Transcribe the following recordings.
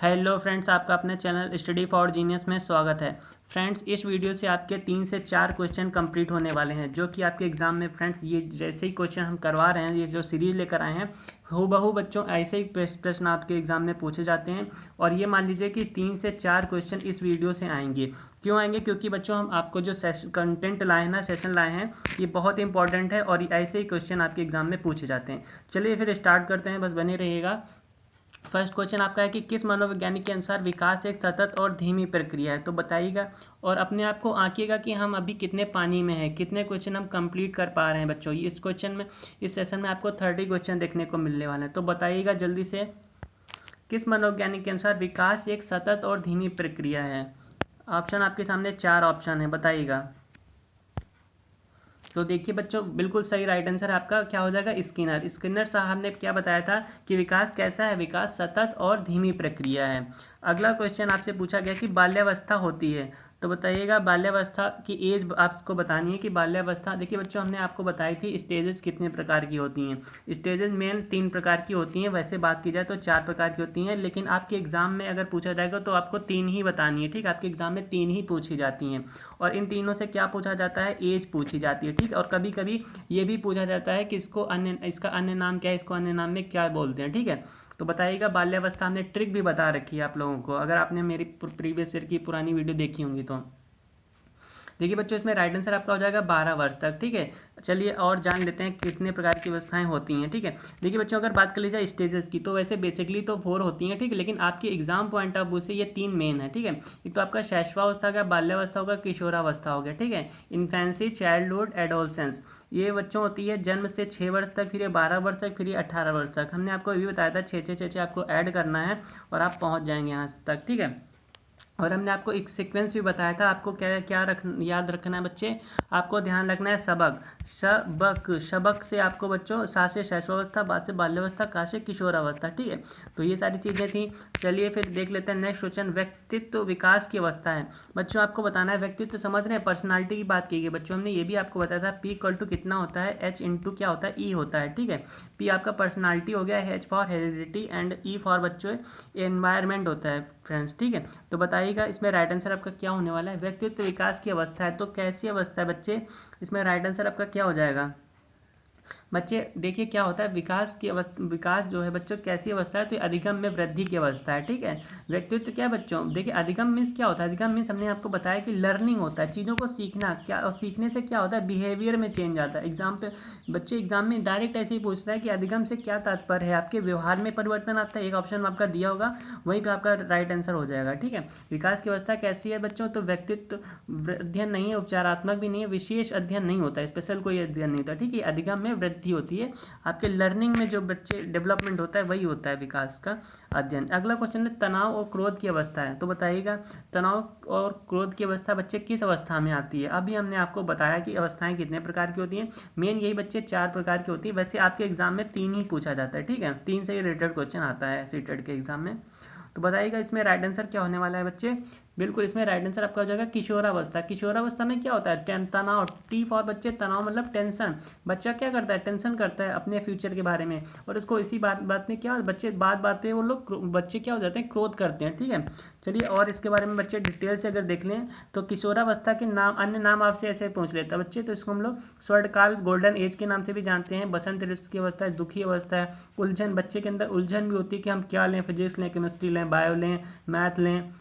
Hello friends, आपका अपने channel study for genius में स्वागत है। फ्रेंड्स, इस वीडियो से आपके 3 से 4 क्वेश्चन कंप्लीट होने वाले हैं जो कि आपके एग्जाम में फ्रेंड्स ये जैसे ही क्वेश्चन हम करवा रहे हैं, ये जो सीरीज लेकर आए हैं हूबहू बच्चों ऐसे ही प्रश्न आपके एग्जाम में पूछे जाते हैं। और ये मान लीजिए कि 3 से 4 क्वेश्चन इस वीडियो से आएंगे। क्यों आएंगे? क्योंकि बच्चों हम आपको जो कंटेंट लाए हैं ना, सेशन लाए हैं, ये बहुत इंपॉर्टेंट है और ऐसे ही क्वेश्चन आपके एग्जाम में पूछे जाते हैं। चलिए फिर स्टार्ट करते हैं, बस बने रहिएगा। फर्स्ट क्वेश्चन आपका है कि किस मनोवैज्ञानिक के अनुसार विकास एक सतत और धीमी प्रक्रिया है, तो बताइएगा। और अपने आप को आंकिएगा कि हम अभी कितने पानी में हैं, कितने क्वेश्चन हम कंप्लीट कर पा रहे हैं बच्चों। इस क्वेश्चन में, इस सेशन में आपको 30 क्वेश्चन देखने को मिलने वाले हैं, तो बताइएगा जल्दी से। किस मनोवैज्ञानिक के अनुसार विकास एक सतत और धीमी प्रक्रिया है? ऑप्शन आपके सामने 4 ऑप्शन है, बताइएगा। तो देखिए बच्चों, बिल्कुल सही राइट आंसर आपका क्या हो जाएगा? स्किनर साहब ने क्या बताया था कि विकास कैसा है? विकास सतत और धीमी प्रक्रिया है। अगला क्वेश्चन आपसे पूछा गया कि बाल्यावस्था होती है, तो बताइएगा बाल्यावस्था की एज आपको बतानी है कि बाल्यावस्था। देखिए बच्चों, हमने आपको बताई थी स्टेजेस कितने प्रकार की होती हैं। स्टेजेस मेन 3 प्रकार की होती हैं, वैसे बात की जाए तो 4 प्रकार की होती हैं, लेकिन आपके एग्जाम में अगर पूछा जाएगा तो आपको 3 ही बतानी है। ठीक, आपके एग्जाम में 3 ही पूछी जाती हैं। और इन तीनों से क्या पूछा जाता है? एज पूछी जाती है। ठीक, और कभी कभी ये भी पूछा जाता है कि इसको इसका अन्य नाम क्या है, इसको अन्य नाम में क्या बोलते हैं। ठीक है, तो बताइएगा। बाल्यावस्था हमने ट्रिक भी बता रखी है आप लोगों को, अगर आपने मेरी प्रीवियस ईयर की पुरानी वीडियो देखी होंगी तो। देखिए बच्चों, इसमें राइट आंसर आपका हो जाएगा 12 वर्ष तक। ठीक है, चलिए और जान लेते हैं कितने प्रकार की अवस्थाएं होती हैं। ठीक है, देखिए बच्चों, अगर बात कर ली जाए स्टेजेस की, तो वैसे बेसिकली तो 4 होती हैं। ठीक है, लेकिन आपके एग्जाम पॉइंट ऑफ व्यू से ये 3 मेन है। ठीक है, एक तो आपका शैशवावस्था का, बाल्यावस्था होगा, किशोरावस्था हो गया। ठीक है, इन्फेंसी, चाइल्डहुड, एडोलसेंस। ये बच्चों होती है जन्म से 6 वर्ष तक, फिर ये 12 वर्ष तक, फिर ये 18 वर्ष तक। हमने आपको ये भी बताया था 6 आपको ऐड करना है और आप पहुंच जाएंगे यहाँ तक। ठीक है, और हमने आपको एक सीक्वेंस भी बताया था। आपको क्या क्या याद रखना है बच्चे? आपको ध्यान रखना है सबक। शबक से आपको बच्चों सा से शैशवावस्था, बा से बाल्यावस्था, का से किशोरावस्था। ठीक है, तो ये सारी चीज़ें थी। चलिए फिर देख लेते हैं नेक्स्ट क्वेश्चन। व्यक्तित्व विकास की अवस्था है बच्चों, आपको बताना है। व्यक्तित्व समझ रहे हैं, पर्सनालिटी की बात की गई बच्चों। हमने ये भी आपको बताया था P= कितना होता है? H × क्या होता है? E होता है। ठीक है, P आपका पर्सनालिटी हो गया, H for heredity and E for बच्चों एनवायरमेंट होता है फ्रेंड्स। ठीक है, तो बताइएगा इसमें राइट आंसर आपका क्या होने वाला है? व्यक्तित्व विकास की अवस्था है, तो कैसी अवस्था है बच्चे? इसमें राइट आंसर आपका क्या हो जाएगा बच्चे? देखिए क्या होता है विकास की अवस्था। विकास जो है बच्चों कैसी अवस्था है? तो अधिगम में वृद्धि की अवस्था है। ठीक है, व्यक्तित्व क्या है बच्चों? देखिए अधिगम मीन्स क्या होता है? अधिगम मीन्स हमने आपको बताया कि लर्निंग होता है, चीज़ों को सीखना। क्या, और सीखने से क्या होता है? बिहेवियर में चेंज आता है। एग्जाम पे बच्चे एग्जाम में डायरेक्ट ऐसे ही पूछता है कि अधिगम से क्या तात्पर्य है? आपके व्यवहार में परिवर्तन आता है। एक ऑप्शन आपका दिया होगा, वहीं पर आपका राइट आंसर हो जाएगा। ठीक है, विकास की अवस्था कैसी है बच्चों? तो व्यक्तित्व अध्ययन नहीं है, उपचारात्मक भी नहीं है, विशेष अध्ययन नहीं होता है, स्पेशल कोई अध्ययन नहीं होता। ठीक है, अधिगम में वृद्धि होती है, आपके लर्निंग में जो बच्चे डेवलपमेंट होता है वही होता है विकास का अध्ययन। अगला क्वेश्चन है तनाव और क्रोध की अवस्था है, तो बताइएगा तनाव और क्रोध की अवस्था बच्चे किस अवस्था में आती है? अभी हमने आपको बताया कि अवस्थाएं कितने प्रकार की होती हैं। मेन यही बच्चे 4 प्रकार की होती है। वैसे आपके एग्जाम में 3 ही पूछा जाता है। ठीक है, 3 से ही रिलेटेड क्वेश्चन आता है सीटेट के एग्जाम में। तो बताइएगा इसमें राइट आंसर क्या होने वाला है बच्चे? बिल्कुल इसमें राइट आंसर आपका हो जाएगा किशोरावस्था। किशोरावस्था में क्या होता है? तनाव। टी फॉर बच्चे तनाव मतलब टेंशन। बच्चा क्या करता है? टेंशन करता है अपने फ्यूचर के बारे में, और उसको इसी बात में क्या बच्चे बात पे वो लोग बच्चे क्या हो जाते हैं? क्रोध करते हैं। ठीक है, चलिए और इसके बारे में बच्चे डिटेल से अगर देख लें तो किशोरावस्था के नाम, अन्य नाम आपसे ऐसे पूछ लेता है बच्चे, तो इसको हम लोग स्वर्णकाल, गोल्डन एज के नाम से भी जानते हैं। बसंत ऋतु की अवस्था है, दुखी अवस्था है, उलझन। बच्चे के अंदर उलझन भी होती है कि हम क्या लें, फिजिक्स लें, केमिस्ट्री लें, बायो लें, मैथ लें।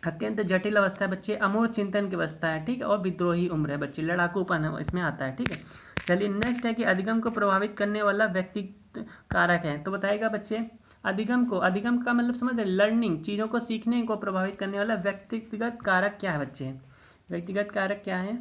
अत्यंत जटिल अवस्था है बच्चे, अमूर्त चिंतन की अवस्था है। ठीक है, और विद्रोही उम्र है बच्चे, लड़ाकूपन है इसमें आता है। ठीक है, चलिए नेक्स्ट है कि अधिगम को प्रभावित करने वाला व्यक्तिगत कारक है, तो बताइएगा बच्चे अधिगम को, अधिगम का मतलब समझ रहे, लर्निंग, चीज़ों को सीखने को प्रभावित करने वाला व्यक्तिगत कारक क्या है बच्चे? व्यक्तिगत कारक क्या है?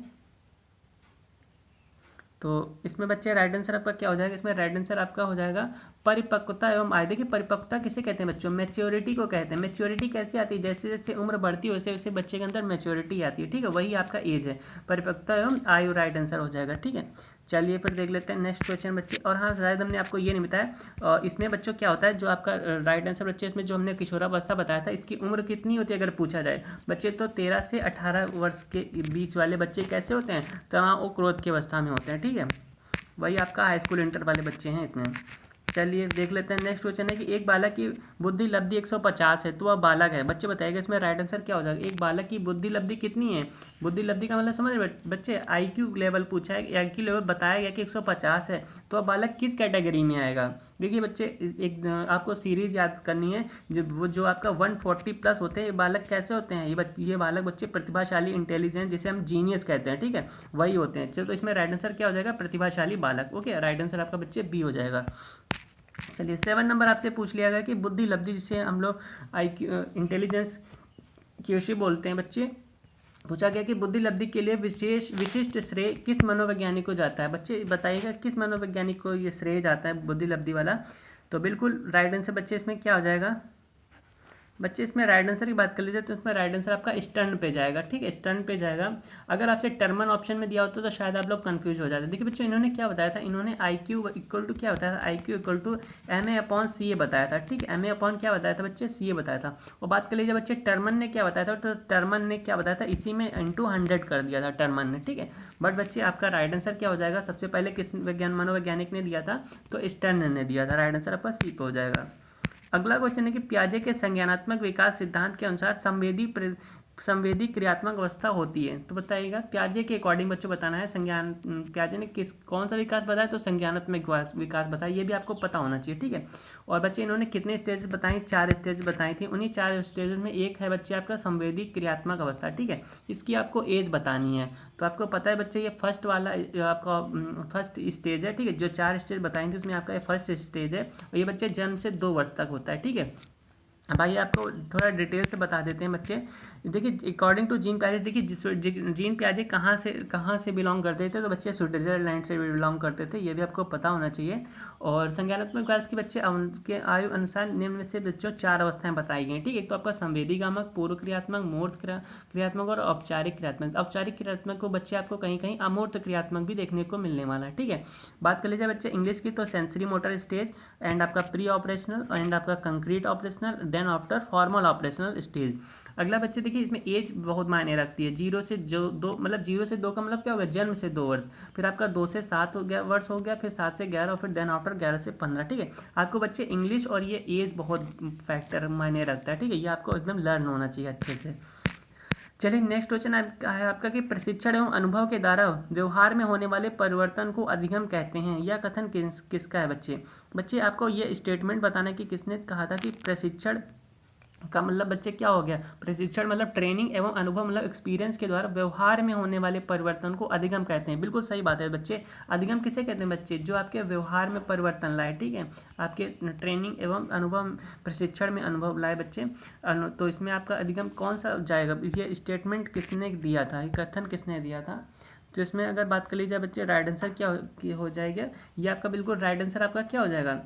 तो इसमें बच्चे राइट आंसर आपका क्या हो जाएगा? इसमें राइट आंसर आपका हो जाएगा परिपक्वता एवं आयु। देखिए परिपक्वता किसे कहते हैं बच्चों? मैच्योरिटी को कहते हैं। मैच्योरिटी कैसे आती है? जैसे जैसे उम्र बढ़ती है वैसे वैसे बच्चे के अंदर मैच्योरिटी आती है। ठीक है, वही आपका एज है, परिपक्वता एवं आयु राइट आंसर हो जाएगा। ठीक है, चलिए फिर देख लेते हैं नेक्स्ट क्वेश्चन बच्चे। और हाँ, शायद हमने आपको ये नहीं बताया, इसमें बच्चों क्या होता है जो आपका राइट आंसर बच्चे, इसमें जो हमने किशोरावस्था बताया था, इसकी उम्र कितनी होती है अगर पूछा जाए बच्चे? तो 13 से 18 वर्ष के बीच वाले बच्चे कैसे होते हैं? तनाव और क्रोध की अवस्था में होते हैं। ठीक है, वही आपका हाई स्कूल इंटर वाले बच्चे हैं इसमें। चलिए देख लेते हैं। नेक्स्ट क्वेश्चन है कि एक बालक की बुद्धि लब्धि 150 है तो वह बालक है। बच्चे बताइएगा इसमें राइट आंसर क्या हो जाएगा। एक बालक की बुद्धि लब्धि कितनी है? बुद्धि लब्धि का मतलब समझ रहे बच्चे, आईक्यू लेवल पूछा है, आईक्यू लेवल बताया गया कि 150 है तो वह बालक किस कैटेगरी में आएगा। देखिए बच्चे, एक आपको सीरीज याद करनी है, जो आपका 140 प्लस होते हैं, ये बालक कैसे होते हैं, ये बालक बच्चे प्रतिभाशाली, इंटेलिजेंट, जिसे हम जीनियस कहते हैं, ठीक है, वही होते हैं। चलो तो इसमें राइट आंसर क्या हो जाएगा, प्रतिभाशाली बालक। ओके, राइट आंसर आपका बच्चे बी हो जाएगा। चलिए 7 नंबर आपसे पूछ लिया गया कि बुद्धि लब्धि, जिसे हम लोग आईक्यू इंटेलिजेंस क्यूसी बोलते हैं बच्चे, पूछा गया कि बुद्धि लब्धि के लिए विशिष्ट श्रेय किस मनोवैज्ञानिक को जाता है। बच्चे बताइएगा किस मनोवैज्ञानिक को ये श्रेय जाता है बुद्धि लब्धि वाला। तो बिल्कुल राइट आंसर बच्चे इसमें क्या हो जाएगा। बच्चे इसमें राइट आंसर की बात कर लीजिए तो इसमें राइट आंसर आपका स्टर्न पे जाएगा, ठीक है, स्टर्न पे जाएगा। अगर आपसे टर्मन ऑप्शन में दिया होता तो शायद आप लोग कंफ्यूज हो जाते। देखिए बच्चों, इन्होंने क्या बताया था, इन्होंने आई क्यू इक्वल टू क्या बताया था, I Q equal to MA/CA बताया था, ठीक है, MA/ क्या बताया था बच्चे, CA बताया था। और बात कर लीजिए बच्चे टर्मन ने क्या बताया था, तो टर्मन ने क्या बताया था, इसी में इंटू 100 कर दिया था टर्मन ने, ठीक है। बट बच्चे आपका राइट आंसर क्या हो जाएगा, सबसे पहले किस मनोवैज्ञानिक ने दिया था, तो स्टर्न ने दिया था। राइट आंसर आपका सी पे हो जाएगा। अगला क्वेश्चन है कि पियाजे के संज्ञानात्मक विकास सिद्धांत के अनुसार संवेदी क्रियात्मक अवस्था होती है। तो बताइएगा पियाजे के अकॉर्डिंग बच्चों बताना है। पियाजे ने कौन सा विकास बताया, तो संज्ञानात्मक विकास बताया, ये भी आपको पता होना चाहिए, ठीक है। और बच्चे इन्होंने कितने स्टेज बताई, 4 स्टेज बताई थी। उन्हीं 4 स्टेज में एक है बच्चे आपका संवेदी क्रियात्मक अवस्था, ठीक है। इसकी आपको एज बतानी है। तो आपको पता है बच्चे, ये फर्स्ट वाला आपका फर्स्ट स्टेज है, ठीक है। जो 4 स्टेज बताई थी उसमें आपका ये फर्स्ट स्टेज है, और ये बच्चे जन्म से 2 वर्ष तक होता है, ठीक है। अब आइए आपको थोड़ा डिटेल से बता देते हैं बच्चे। देखिए अकॉर्डिंग टू जीन पियाजे, देखिए जीन पियाजे कहाँ से बिलोंग करते थे, तो बच्चे स्विट्जरलैंड से बिलोंग करते थे, ये भी आपको पता होना चाहिए। और संज्ञानात्मक विकास के बच्चे के आयु अनुसार निम्न में से बच्चों 4 अवस्थाएं बताई गई, ठीक है। तो आपका संवेदीगामक, पूर्व क्रियात्मक, मूर्त क्रियात्मक और औपचारिक क्रियात्मक। औपचारिक क्रियात्मक को बच्चे आपको कहीं कहीं अमूर्त क्रियात्मक भी देखने को मिलने वाला है, ठीक है। बात कर लीजिए बच्चे इंग्लिश की, तो सेंसरी मोटर स्टेज एंड आपका प्री ऑपरेशनल एंड आपका concrete operational, then after formal operational stage. अगला बच्चे देखिए, इसमें एज बहुत मायने रखती है। 0 से 2 मतलब 0 से 2 का मतलब क्या होगा, जन्म से 2 वर्ष, फिर आपका 2 से 7 हो गया वर्ष हो गया, फिर 7 से 11 और फिर देन आफ्टर 11 से 15, ठीक है। आपको बच्चे इंग्लिश और ये एज बहुत फैक्टर मायने रखता है, ठीक है। ये आपको एकदम लर्न होना चाहिए अच्छे से। चलिए नेक्स्ट क्वेश्चन है आपका कि प्रशिक्षण एवं अनुभव के द्वारा व्यवहार में होने वाले परिवर्तन को अधिगम कहते हैं। यह कथन किसका है बच्चे आपको ये स्टेटमेंट बताना है कि किसने कहा था कि प्रशिक्षण का मतलब बच्चे क्या हो गया, प्रशिक्षण मतलब ट्रेनिंग एवं अनुभव मतलब एक्सपीरियंस के द्वारा व्यवहार में होने वाले परिवर्तन को अधिगम कहते हैं। बिल्कुल सही बात है बच्चे। अधिगम किसे कहते हैं बच्चे, जो आपके व्यवहार में परिवर्तन लाए, ठीक है, आपके ट्रेनिंग एवं अनुभव प्रशिक्षण में अनुभव लाए बच्चे। तो इसमें आपका अधिगम कौन सा जाएगा, ये स्टेटमेंट किसने दिया था, कथन किसने दिया था। तो इसमें अगर बात कर ली जाए बच्चे, राइट आंसर क्या हो जाएगा, ये आपका बिल्कुल राइट आंसर आपका क्या हो जाएगा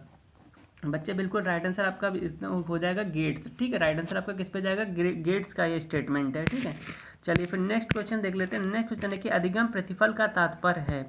बच्चे, बिल्कुल राइट आंसर आपका हो जाएगा गेट्स, ठीक है। राइट आंसर आपका किस पे जाएगा, गेट्स का ये स्टेटमेंट है, ठीक है। चलिए फिर नेक्स्ट क्वेश्चन देख लेते हैं। नेक्स्ट क्वेश्चन है कि अधिगम प्रतिफल का तात्पर्य है।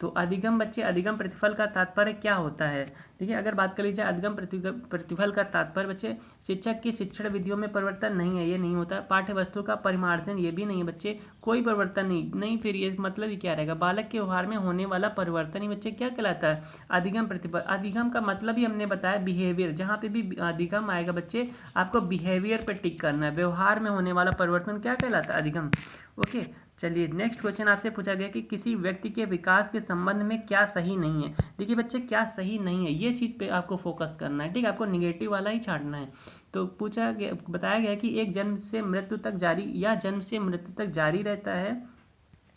तो अधिगम बच्चे, अधिगम प्रतिफल का तात्पर्य क्या होता है। देखिए अगर बात कर लीजिए अधिगम प्रतिफल का तात्पर्य बच्चे, शिक्षक की शिक्षण विधियों में परिवर्तन नहीं है, ये नहीं होता। पाठ्य वस्तु का परिमार्जन, ये भी नहीं है बच्चे, कोई परिवर्तन नहीं। फिर ये मतलब ही क्या रहेगा, बालक के व्यवहार में होने वाला परिवर्तन ही बच्चे क्या कहलाता है, अधिगम प्रतिफल। अधिगम का मतलब ही हमने बताया बिहेवियर, जहाँ पे भी अधिगम आएगा बच्चे आपको बिहेवियर पे टिक करना है। व्यवहार में होने वाला परिवर्तन क्या कहलाता है, अधिगम। ओके, चलिए नेक्स्ट क्वेश्चन आपसे पूछा गया कि किसी व्यक्ति के विकास के संबंध में क्या सही नहीं है। देखिए बच्चे क्या सही नहीं है, ये चीज़ पे आपको फोकस करना है, ठीक है, आपको निगेटिव वाला ही छाटना है। तो पूछा गया, बताया गया कि एक जन्म से मृत्यु तक जारी या जन्म से मृत्यु तक जारी रहता है।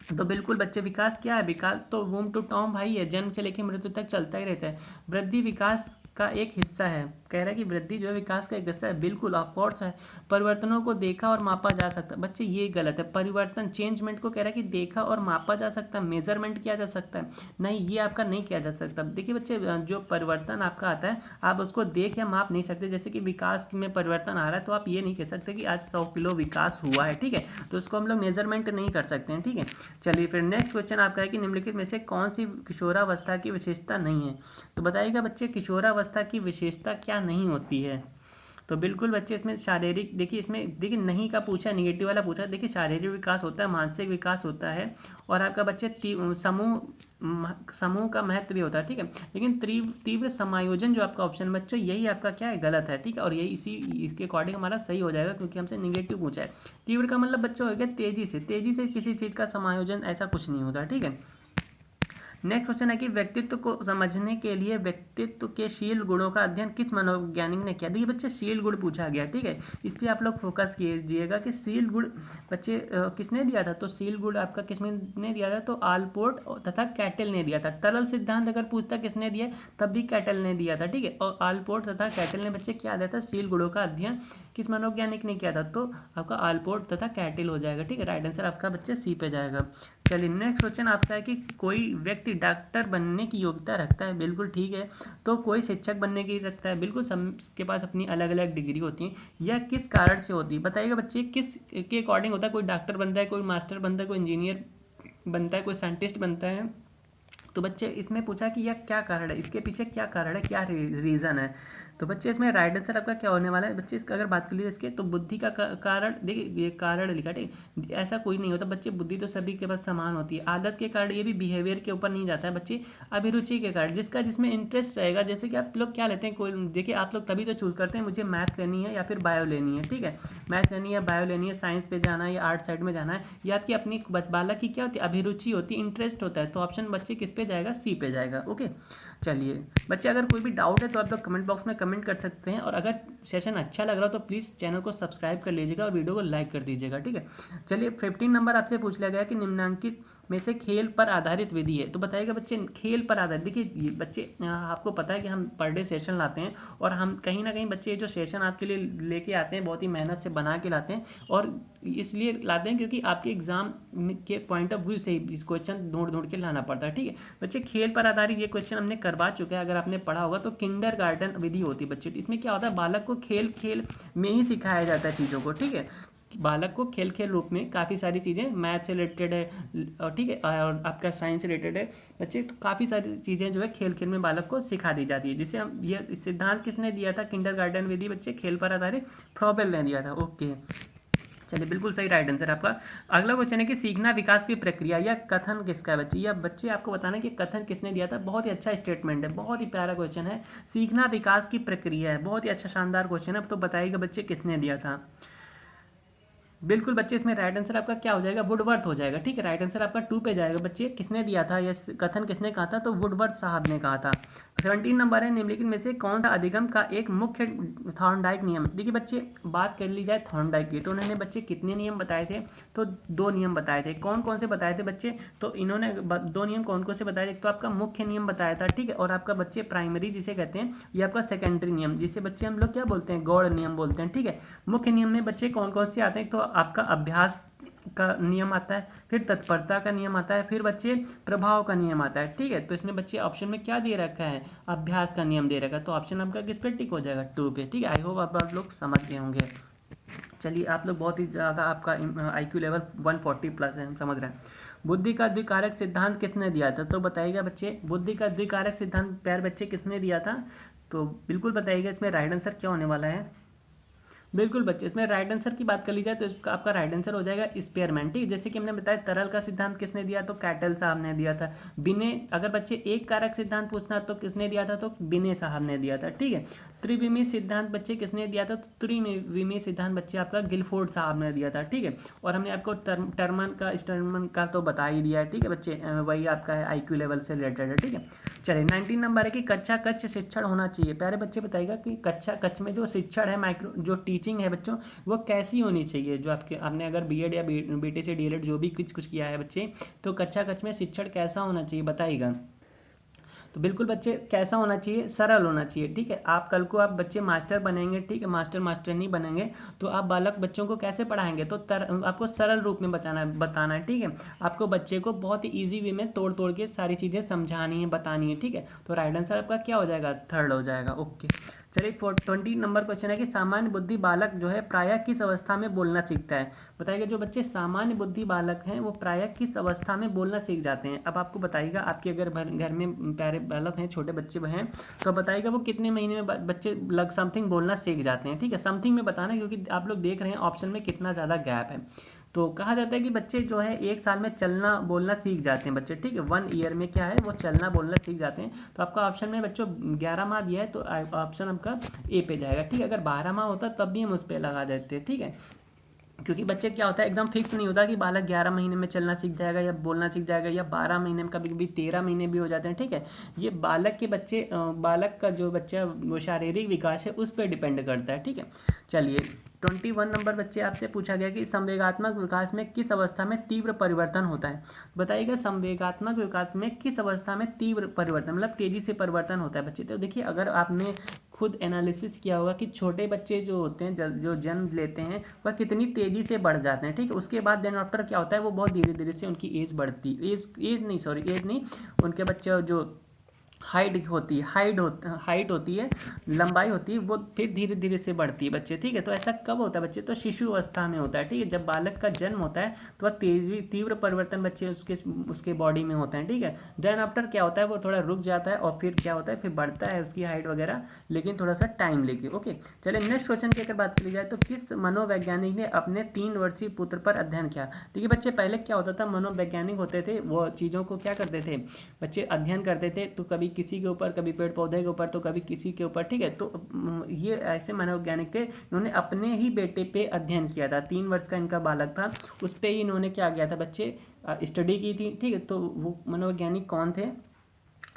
तो बिल्कुल बच्चे विकास क्या है, विकास तो वूम टू टॉम भाई है, जन्म से लेकर मृत्यु तक चलता ही रहता है। वृद्धि विकास का एक हिस्सा है, कह रहा है कि वृद्धि जो है विकास का एक हिस्सा है, बिल्कुल ऑफकोर्स है। परिवर्तनों को देखा और मापा जा सकता है, बच्चे ये गलत है। परिवर्तन चेंजमेंट को कह रहा है कि देखा और मापा जा सकता है, मेजरमेंट किया जा सकता है, नहीं ये आपका नहीं किया जा सकता। देखिए बच्चे, जो परिवर्तन आपका आता है आप उसको देख या माप नहीं सकते। जैसे कि विकास में परिवर्तन आ रहा है तो आप ये नहीं कह सकते कि आज 100 किलो विकास हुआ है, ठीक है, तो उसको हम लोग मेजरमेंट नहीं कर सकते हैं, ठीक है। चलिए फिर नेक्स्ट क्वेश्चन आपका है कि निम्नलिखित में से कौन सी किशोरावस्था की विशेषता नहीं है। तो बताइएगा बच्चे, किशोरावस्था की विशेषता क्या नहीं होती है। तो बिल्कुल बच्चे इसमें शारीरिक, देखिए इसमें देखिए नहीं का पूछा, निगेटिव वाला पूछा। देखिए शारीरिक विकास होता है, मानसिक विकास होता है, और आपका बच्चे समूह का महत्व भी होता है, ठीक है। लेकिन तीव्र समायोजन जो आपका ऑप्शन बच्चों, यही आपका क्या है, गलत है, ठीक है। और यही इसके अकॉर्डिंग हमारा सही हो जाएगा, क्योंकि हमसे निगेटिव पूछा है। तीव्र का मतलब बच्चों हो गया तेजी से किसी चीज़ का समायोजन, ऐसा कुछ नहीं होता, ठीक है। नेक्स्ट क्वेश्चन है कि व्यक्तित्व को समझने के लिए व्यक्तित्व के शील गुणों का अध्ययन किस मनोवैज्ञानिक ने किया। देखिए बच्चे शील गुण पूछा गया, ठीक है। इस पर आप लोग फोकस कीजिएगा कि शील गुण बच्चे किसने दिया था। तो शील गुण आपका किसने दिया था, तो आलपोर्ट तथा कैटल ने दिया था। तरल सिद्धांत अगर पूछता किसने दिया, तब भी कैटल ने दिया था, ठीक है। और आलपोर्ट तथा कैटल ने बच्चे क्या दिया था, शील गुणों का अध्ययन किस मनोवैज्ञानिक ने किया था, तो आपका आलपोर्ट तथा कैटल हो जाएगा, ठीक है। राइट आंसर आपका बच्चे सी पे जाएगा। चलिए नेक्स्ट क्वेश्चन आपका है कि कोई व्यक्ति डॉक्टर बनने की योग्यता रखता है, बिल्कुल ठीक है। तो कोई शिक्षक बनने की रखता है, बिल्कुल सबके पास अपनी अलग अलग डिग्री होती है। यह किस कारण से होती है, बताइएगा बच्चे, किस के अकॉर्डिंग होता है। कोई डॉक्टर बनता है, कोई मास्टर बनता है, कोई इंजीनियर बनता है, कोई साइंटिस्ट बनता है। तो बच्चे इसमें पूछा कि यह क्या कारण है, इसके पीछे क्या कारण है, क्या रीज़न है। तो बच्चे इसमें राइट आंसर आपका क्या होने वाला है बच्चे, इसका अगर बात कर लीजिए इसके, तो बुद्धि का कारण, देखिए ये कारण लिखा, ठीक। ऐसा कोई नहीं होता बच्चे, बुद्धि तो सभी के पास समान होती है। आदत के कारण, ये भी बिहेवियर के ऊपर नहीं जाता है बच्चे। अभिरुचि के कारण, जिसमें इंटरेस्ट रहेगा। जैसे कि आप लोग क्या लेते हैं, कोई देखिए आप लोग तभी तो चूज़ करते हैं, मुझे मैथ लेनी है या फिर बायो लेनी है, ठीक है। मैथ लेनी है, बायो लेनी है, साइंस पे जाना है या आर्ट साइड में जाना है, ये आपकी अपनी बालक की क्या होती है, अभिरुचि होती है, इंटरेस्ट होता है। तो ऑप्शन बच्चे किस पे जाएगा, सी पे जाएगा। ओके, चलिए बच्चे अगर कोई भी डाउट है तो आप लोग कमेंट बॉक्स में कमेंट कर सकते हैं, और अगर सेशन अच्छा लग रहा हो तो प्लीज़ चैनल को सब्सक्राइब कर लीजिएगा और वीडियो को लाइक कर दीजिएगा, ठीक है। चलिए 15 नंबर आपसे पूछ लिया गया कि निम्नलिखित में से खेल पर आधारित विधि है। तो बताइएगा बच्चे, खेल पर आधारित, देखिए ये बच्चे आपको पता है कि हम पर डे सेशन लाते हैं, और हम कहीं ना कहीं बच्चे जो सेशन आपके लिए लेके आते हैं बहुत ही मेहनत से बना के लाते हैं, और इसलिए लाते हैं क्योंकि आपके एग्जाम के पॉइंट ऑफ व्यू से इस क्वेश्चन ढूंढ के लाना पड़ता है, ठीक है। बच्चे खेल पर आधारित ये क्वेश्चन हमने करवा चुके हैं, अगर आपने पढ़ा होगा तो किंडरगार्टन विधि होती है बच्चे। इसमें क्या होता है, बालक को खेल खेल में ही सिखाया जाता है चीज़ों को, ठीक है। बालक को खेल खेल रूप में काफ़ी सारी चीज़ें मैथ से रिलेटेड है, ठीक है, और आपका साइंस से रिलेटेड है बच्चे। तो काफ़ी सारी चीज़ें जो है खेल खेल में बालक को सिखा दी जाती है, जिसे हम, ये सिद्धांत किसने दिया था, किंडरगार्टन विधि बच्चे, खेल पर आधारित फ्रॉबेल ने दिया था। ओके, चलिए बिल्कुल सही राइट आंसर आपका। अगला क्वेश्चन है कि सीखना विकास की प्रक्रिया, या कथन किसका है बच्चे, या बच्चे आपको बताना कि कथन किसने दिया था। बहुत ही अच्छा स्टेटमेंट है, बहुत ही प्यारा क्वेश्चन है। सीखना विकास की प्रक्रिया है, बहुत ही अच्छा शानदार क्वेश्चन है। तो बताइएगा बच्चे किसने दिया था। बिल्कुल बच्चे इसमें राइट आंसर आपका क्या हो जाएगा, वुडवर्थ हो जाएगा, ठीक है। राइट आंसर आपका 2 पे जाएगा बच्चे। किसने दिया था यह कथन, किसने कहा था, तो वुडवर्थ साहब ने कहा था। 17 नंबर है, निम्नलिखित में से कौन सा अधिगम का एक मुख्य थॉर्नडाइक नियम। देखिए बच्चे बात कर ली जाए थॉर्नडाइक की, तो उन्होंने बच्चे कितने नियम बताए थे, तो 2 नियम बताए थे। कौन कौन से बताए थे बच्चे, तो इन्होंने 2 नियम कौन कौन से बताए थे। तो आपका मुख्य नियम बताया था, ठीक है, और आपका बच्चे प्राइमरी जिसे कहते हैं, ये आपका सेकेंडरी नियम, जिसे बच्चे हम लोग क्या बोलते हैं, गौड़ नियम बोलते हैं, ठीक है। मुख्य नियम में बच्चे कौन कौन से आते हैं, तो आपका अभ्यास का नियम आता है, फिर तत्परता का नियम आता है, फिर बच्चे प्रभाव का नियम आता है, ठीक है। तो इसमें बच्चे ऑप्शन में क्या दे रखा है, अभ्यास का नियम दे रखा है। तो ऑप्शन आपका किस पे टिक हो जाएगा, 2 पे, ठीक है। आई होप आप लोग समझ गए होंगे। चलिए आप लोग बहुत ही ज़्यादा, आपका IQ लेवल 140 प्लस है, हम समझ रहे हैं। बुद्धि का द्विकारक सिद्धांत किसने दिया था, तो बताइएगा बच्चे, बुद्धि का द्विकारक सिद्धांत प्यार बच्चे किसने दिया था। तो बिल्कुल बताइएगा इसमें राइट आंसर क्या होने वाला है। बिल्कुल बच्चे, इसमें राइट आंसर की बात कर ली जाए तो इसका आपका राइट आंसर हो जाएगा स्पेयरमैन, ठीक है। जैसे कि हमने बताया तरल का सिद्धांत किसने दिया, तो कैटल साहब ने दिया था। बिने, अगर बच्चे एक कारक सिद्धांत पूछना तो किसने दिया था, तो बिने साहब ने दिया था, ठीक है। त्रिविमी सिद्धांत बच्चे किसने दिया था, तो त्रिविमी सिद्धांत बच्चे आपका गिलफोर्ड साहब ने दिया था, ठीक है। और हमने आपको स्टर्मन का तो बता ही दिया है, ठीक है बच्चे, वही आपका है IQ लेवल से रिलेटेड है, ठीक है। चलिए 19 नंबर है कि कक्षा कक्ष शिक्षण होना चाहिए। प्यारे बच्चे बताइएगा कि कक्षा कक्ष में जो शिक्षण है, माइक्रो जो टीचिंग है बच्चों, वो कैसी होनी चाहिए। जो आपने अगर BEd या BTech से DLED जो भी कुछ किया है बच्चे, तो कक्षा कक्ष में शिक्षण कैसा होना चाहिए बताइएगा। तो बिल्कुल बच्चे कैसा होना चाहिए, सरल होना चाहिए, ठीक है। आप कल को आप बच्चे मास्टर बनेंगे, ठीक है, मास्टर नहीं बनेंगे, तो आप बालक बच्चों को कैसे पढ़ाएंगे, तो आपको सरल रूप में बताना है, ठीक है। आपको बच्चे को बहुत ही ईजी वे में तोड़ तोड़ के सारी चीज़ें समझानी है, बतानी है, ठीक है। तो राइट आंसर आपका क्या हो जाएगा, 3rd हो जाएगा। ओके, चलिए 20 नंबर क्वेश्चन है कि सामान्य बुद्धि बालक जो है प्रायः किस अवस्था में बोलना सीखता है। बताइएगा जो बच्चे सामान्य बुद्धि बालक हैं वो प्रायः किस अवस्था में बोलना सीख जाते हैं। अब आपको बताइएगा, आपके अगर घर में प्यारे बालक हैं, छोटे बच्चे हैं, तो बताइएगा वो कितने महीने में बच्चे लग समथिंग बोलना सीख जाते हैं। ठीक है, समथिंग में बताना, क्योंकि आप लोग देख रहे हैं ऑप्शन में कितना ज़्यादा गैप है। तो कहा जाता है कि बच्चे जो है 1 साल में चलना बोलना सीख जाते हैं बच्चे। ठीक है, 1 ईयर में क्या है, वो चलना बोलना सीख जाते हैं। तो आपका ऑप्शन में बच्चों 11 माह दिया है, तो ऑप्शन आपका ए पे जाएगा। ठीक है, अगर 12 माह होता तब भी हम उस पर लगा देते हैं। ठीक है, क्योंकि बच्चे क्या होता है, एकदम फिक्स नहीं होता कि बालक 11 महीने में चलना सीख जाएगा या बोलना सीख जाएगा, या 12 महीने में, कभी कभी 13 महीने भी हो जाते हैं। ठीक है, ये बालक के बच्चे बालक का जो बच्चा वो शारीरिक विकास है उस पर डिपेंड करता है। ठीक है, चलिए 21 नंबर बच्चे आपसे पूछा गया कि संवेगात्मक विकास में किस अवस्था में तीव्र परिवर्तन होता है। बताइएगा संवेगात्मक विकास में किस अवस्था में तीव्र परिवर्तन, मतलब तेजी से परिवर्तन होता है बच्चे। तो देखिए, अगर आपने खुद एनालिसिस किया होगा कि छोटे बच्चे जो होते हैं, जो जन्म लेते हैं, वह कितनी तेजी से बढ़ जाते हैं। ठीक है, उसके बाद देन आफ्टर क्या होता है, वो बहुत धीरे धीरे से उनकी एज बढ़ती, एज नहीं, उनके बच्चे जो हाइट होती है, लंबाई होती है, वो फिर धीरे धीरे से बढ़ती है बच्चे। ठीक है, तो ऐसा कब होता है बच्चे, तो शिशु अवस्था में होता है। ठीक है, जब बालक का जन्म होता है तो वह तीव्र परिवर्तन बच्चे उसके बॉडी में होते हैं। ठीक है, देन आफ्टर क्या होता है, वो थोड़ा रुक जाता है और फिर क्या होता है, फिर बढ़ता है उसकी हाइट वगैरह, लेकिन थोड़ा सा टाइम लेके। ओके, चलिए नेक्स्ट क्वेश्चन की अगर बात की जाए तो किस मनोवैज्ञानिक ने अपने 3 वर्षीय पुत्र पर अध्ययन किया। देखिए बच्चे, पहले क्या होता था, मनोवैज्ञानिक होते थे, वो चीज़ों को क्या करते थे बच्चे, अध्ययन करते थे। तो कभी किसी के ऊपर, कभी पेड़ पौधे के ऊपर, तो कभी किसी के ऊपर। ठीक है, तो ये ऐसे मनोवैज्ञानिक थे, इन्होंने अपने ही बेटे पे अध्ययन किया था। 3 वर्ष का इनका बालक था, उस पर ही इन्होंने क्या किया था बच्चे, स्टडी की थी। ठीक है, तो वो मनोवैज्ञानिक कौन थे,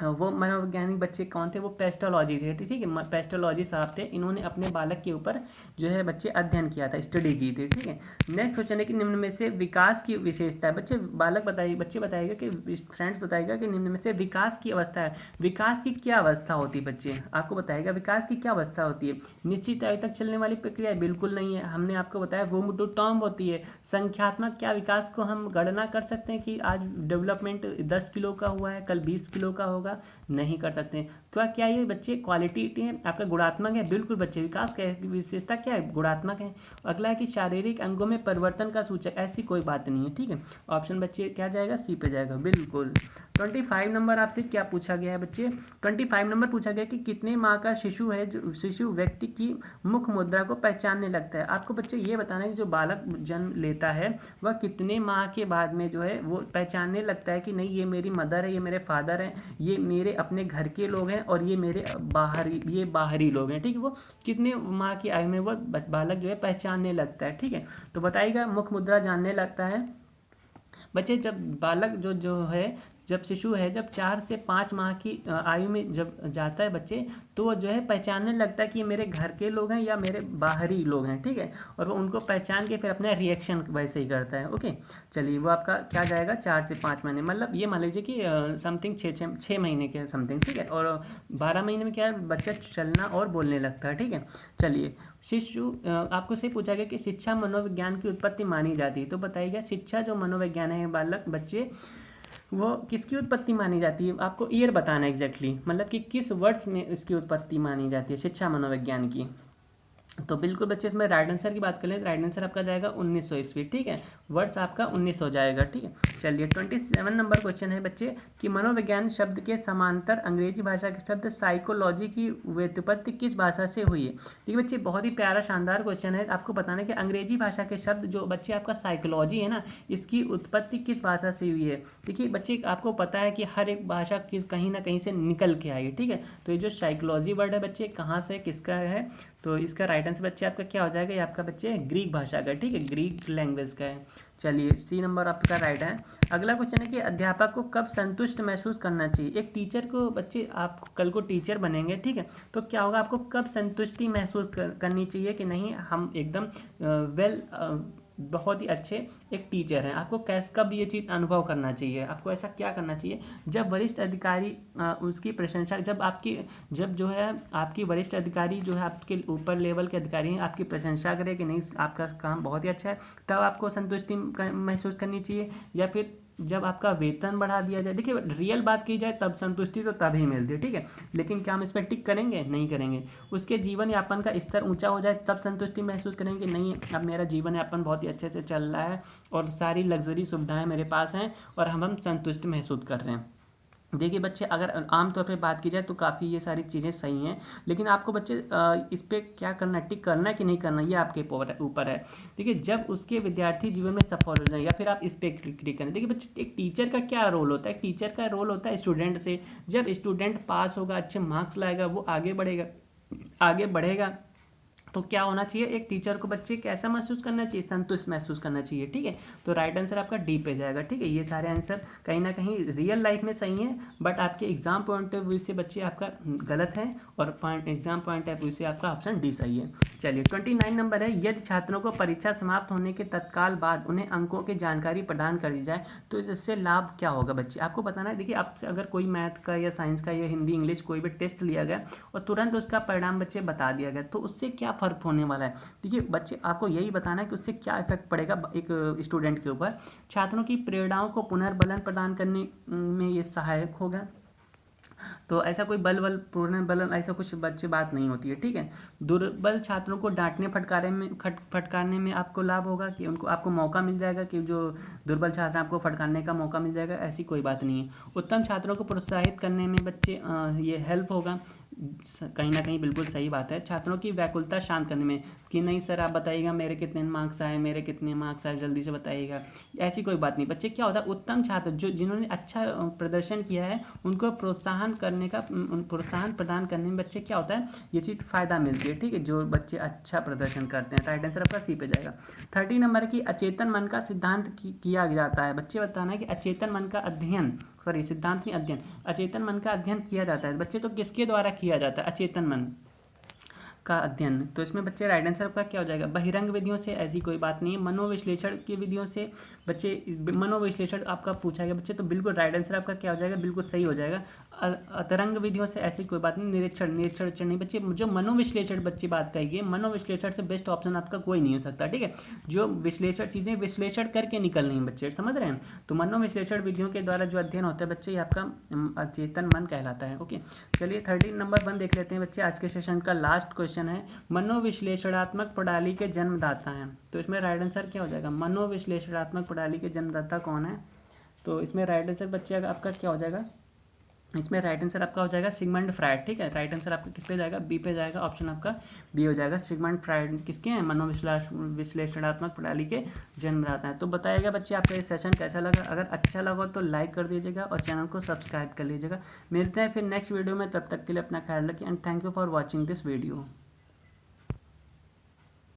वो मनोवैज्ञानिक बच्चे कौन थे, वो पेस्टोलॉजी थे। ठीक है, पेस्टोलॉजी साहब थे, इन्होंने अपने बालक के ऊपर जो है बच्चे अध्ययन किया था, स्टडी की थी। ठीक है, नेक्स्ट क्वेश्चन है कि निम्न में से विकास की विशेषता है। बच्चे बताइएगा कि फ्रेंड्स बताइएगा कि निम्न में से विकास की अवस्था है, विकास की क्या अवस्था होती है बच्चे, आपको बताइएगा विकास की क्या अवस्था होती है। निश्चित आयु तक चलने वाली प्रक्रिया बिल्कुल नहीं है, हमने आपको बताया वूम्ब टू टॉम्ब होती है। संख्यात्मक क्या विकास को हम गणना कर सकते हैं कि आज डेवलपमेंट 10 किलो का हुआ है, कल 20 किलो का होगा, नहीं कर सकते हैं। क्या ये बच्चे क्वालिटेटिव है, आपका गुणात्मक है, बिल्कुल बच्चे विकास का विशेषता क्या है, गुणात्मक है। अगला है कि शारीरिक अंगों में परिवर्तन का सूचक, ऐसी कोई बात नहीं है। ठीक है, ऑप्शन बच्चे क्या जाएगा, सी पे जाएगा, बिल्कुल। 25 नंबर आपसे क्या पूछा गया है बच्चे, 25 नंबर पूछा गया कि कितने माह का शिशु है जो शिशु व्यक्ति की मुख मुद्रा को पहचानने लगता है। आपको बच्चे ये बताना है कि जो बालक जन्म लेता है वह कितने माह के बाद में जो है वो पहचानने लगता है कि नहीं, ये मेरी मदर है, ये मेरे फादर हैं, ये मेरे अपने घर के लोग हैं, और ये मेरे बाहरी लोग हैं। ठीक है, वो कितने माह की आयु में वो बालक जो है पहचानने लगता है। ठीक है, तो बताइएगा मुख मुद्रा जानने लगता है बच्चे जब बालक जो है, जब शिशु है, जब 4 से 5 माह की आयु में जब जाता है बच्चे, तो वो जो है पहचानने लगता है कि ये मेरे घर के लोग हैं या मेरे बाहरी लोग हैं। ठीक है, और वो उनको पहचान के फिर अपना रिएक्शन वैसे ही करता है। ओके, चलिए वो आपका क्या जाएगा, 4 से 5 महीने, मतलब ये मान लीजिए कि समथिंग 6 महीने के समथिंग। ठीक है, और 12 महीने में क्या है, बच्चा चलना और बोलने लगता है। ठीक है, चलिए आपको से पूछा गया कि शिक्षा मनोविज्ञान की उत्पत्ति मानी जाती है। तो बताइएगा शिक्षा जो मनोविज्ञान है, बालक बच्चे वो किसकी उत्पत्ति मानी जाती है, आपको ईयर बताना एग्जैक्टली, मतलब कि किस वर्ष में इसकी उत्पत्ति मानी जाती है शिक्षा मनोविज्ञान की। तो बिल्कुल बच्चे इसमें राइट आंसर की बात करें तो राइट आंसर आपका जाएगा 1900 ईस्वी। ठीक है, वर्ष आपका 1900 जाएगा। ठीक है, चलिए 27 नंबर क्वेश्चन है बच्चे कि मनोविज्ञान शब्द के समांतर अंग्रेजी भाषा के शब्द साइकोलॉजी की व्युत्पत्ति किस भाषा से हुई है। देखिए बच्चे, बहुत ही प्यारा शानदार क्वेश्चन है। आपको बताना है कि अंग्रेजी भाषा के शब्द जो बच्चे आपका साइकोलॉजी है ना, इसकी उत्पत्ति किस भाषा से हुई है। देखिए बच्चे, आपको पता है कि हर एक भाषा कहीं ना कहीं से निकल के आई है। ठीक है, तो ये जो साइकोलॉजी वर्ड है बच्चे, कहाँ से किसका है, तो इसका राइट आंसर बच्चे आपका क्या हो जाएगा, ये आपका बच्चे ग्रीक भाषा का। ठीक है, ग्रीक लैंग्वेज का है। चलिए सी नंबर आपका राइट है। अगला क्वेश्चन है कि अध्यापक को कब संतुष्ट महसूस करना चाहिए। एक टीचर को बच्चे, आप कल को टीचर बनेंगे, ठीक है, तो क्या होगा, आपको कब संतुष्टि महसूस करनी चाहिए कि नहीं, हम एकदम बहुत ही अच्छे एक टीचर हैं। आपको कब ये चीज़ अनुभव करना चाहिए, आपको ऐसा क्या करना चाहिए, जब वरिष्ठ अधिकारी उसकी प्रशंसा, जब जो है आपकी वरिष्ठ अधिकारी जो है आपके ऊपर लेवल के अधिकारी हैं, आपकी प्रशंसा करें कि नहीं आपका काम बहुत ही अच्छा है, तब आपको संतुष्टि महसूस करनी चाहिए, या फिर जब आपका वेतन बढ़ा दिया जाए, देखिए रियल बात की जाए तब संतुष्टि तो तभी मिलती है, ठीक है, लेकिन क्या हम इस पर टिक करेंगे? नहीं करेंगे। उसके जीवन यापन का स्तर ऊंचा हो जाए तब संतुष्टि महसूस करेंगे? नहीं, अब मेरा जीवन यापन बहुत ही अच्छे से चल रहा है और सारी लग्जरी सुविधाएं मेरे पास हैं और हम संतुष्ट महसूस कर रहे हैं। देखिए बच्चे, अगर आम तौर पे बात की जाए तो काफ़ी ये सारी चीज़ें सही हैं, लेकिन आपको बच्चे इस पे क्या करना है, टिक करना है कि नहीं करना, ये आपके ऊपर है। देखिए, जब उसके विद्यार्थी जीवन में सफल हो जाए या फिर आप इस पे क्लिक करें। देखिए बच्चे, एक टीचर का क्या रोल होता है? टीचर का रोल होता है स्टूडेंट से, जब स्टूडेंट पास होगा, अच्छे मार्क्स लाएगा, वो आगे बढ़ेगा तो क्या होना चाहिए? एक टीचर को बच्चे कैसा महसूस करना चाहिए? संतुष्ट महसूस करना चाहिए, ठीक है। तो राइट आंसर आपका डी पे जाएगा, ठीक है। ये सारे आंसर कहीं ना कहीं रियल लाइफ में सही हैं, बट आपके एग्जाम पॉइंट ऑफ व्यू से बच्चे आपका गलत है और एग्जाम पॉइंट ऑफ व्यू से आपका ऑप्शन डी सही है। चलिए 29 नंबर है, यदि छात्रों को परीक्षा समाप्त होने के तत्काल बाद उन्हें अंकों की जानकारी प्रदान कर दी जाए तो इससे लाभ क्या होगा? बच्चे आपको बताना है। देखिए, आपसे अगर कोई मैथ का या साइंस का या हिंदी इंग्लिश कोई भी टेस्ट लिया गया और तुरंत उसका परिणाम बच्चे बता दिया गया, तो उससे क्या फ़र्क होने वाला है? देखिए बच्चे, आपको यही बताना है कि उससे क्या इफेक्ट पड़ेगा एक स्टूडेंट के ऊपर। छात्रों की प्रेरणाओं को पुनर्बलन प्रदान करने में ये सहायक होगा। तो ऐसा कोई बल पुनर्बलन ऐसा कुछ बच्चे बात नहीं होती है, ठीक है। दुर्बल छात्रों को डांटने फटकारने में आपको लाभ होगा कि उनको आपको मौका मिल जाएगा कि जो दुर्बल छात्र हैं आपको फटकारने का मौका मिल जाएगा, ऐसी कोई बात नहीं है। उत्तम छात्रों को प्रोत्साहित करने में बच्चे ये हेल्प होगा, कहीं ना कहीं बिल्कुल सही बात है। छात्रों की व्याकुलता शांत करने में कि नहीं सर आप बताइएगा मेरे कितने मार्क्स आए, जल्दी से बताइएगा, ऐसी कोई बात नहीं। बच्चे क्या होता है, उत्तम छात्र जिन्होंने अच्छा प्रदर्शन किया है उनको प्रोत्साहन प्रदान करने में बच्चे क्या होता है, ये चीज़ फ़ायदा मिलती है, ठीक है, जो बच्चे अच्छा प्रदर्शन करते हैं। राइट आंसर आपका सी पे जाएगा। 30 नंबर की अचेतन मन का सिद्धांत किया जाता है। बच्चे बताना है कि अचेतन मन का अध्ययन, सॉरी सिद्धांत नहीं अध्ययन, अचेतन मन का अध्ययन किया जाता है। बच्चे तो किसके द्वारा किया जाता है अचेतन मन का अध्ययन? तो इसमें बच्चे राइट आंसर आपका क्या हो जाएगा? बहिरंग विधियों से, ऐसी कोई बात नहीं है। मनोविश्लेषण की विधियों से बच्चे, मनोविश्लेषण आपका पूछा गया बच्चे, तो बिल्कुल राइट आंसर आपका क्या हो जाएगा? बिल्कुल सही हो जाएगा। अतरंग विधियों से, ऐसी कोई बात नहीं। निरीक्षण नहीं बच्चे, जो मनोविश्लेषण बच्चे बात कहेंगे, मनोविश्लेषण से बेस्ट ऑप्शन आपका कोई नहीं हो सकता, ठीक है। जो चीज़ें विश्लेषण करके निकल रही हैं बच्चे, समझ रहे हैं। तो मनोविश्लेषण विधियों के द्वारा जो अध्ययन होता है बच्चे, ये आपका अचेतन मन कहलाता है। ओके, चलिए 13 नंबर 1 देख लेते हैं बच्चे। आज के सेशन का लास्ट क्वेश्चन है, मनोविश्लेषणात्मक प्रणाली के जन्मदाता हैं। तो इसमें राइट आंसर क्या हो जाएगा? मनोविश्लेषणात्मक प्रणाली के जन्मदाता कौन है? तो इसमें राइट आंसर बच्चे आपका क्या हो जाएगा? इसमें राइट आंसर आपका हो जाएगा सिगमंड फ्रायड, ठीक है। राइट आंसर आपका किस पे जाएगा? बी पे जाएगा, ऑप्शन आपका बी हो जाएगा। सिगमंड फ्रायड किसके हैं? मनोविश्लेषणात्मक प्रणाली के जन्मदाता हैं। तो बताइएगा बच्चे आपका ये सेशन कैसा लगा? अगर अच्छा लगा तो लाइक कर दीजिएगा और चैनल को सब्सक्राइब कर लीजिएगा। मिलते हैं फिर नेक्स्ट वीडियो में, तब तक के लिए अपना ख्याल रखिए and thank you for watching this video.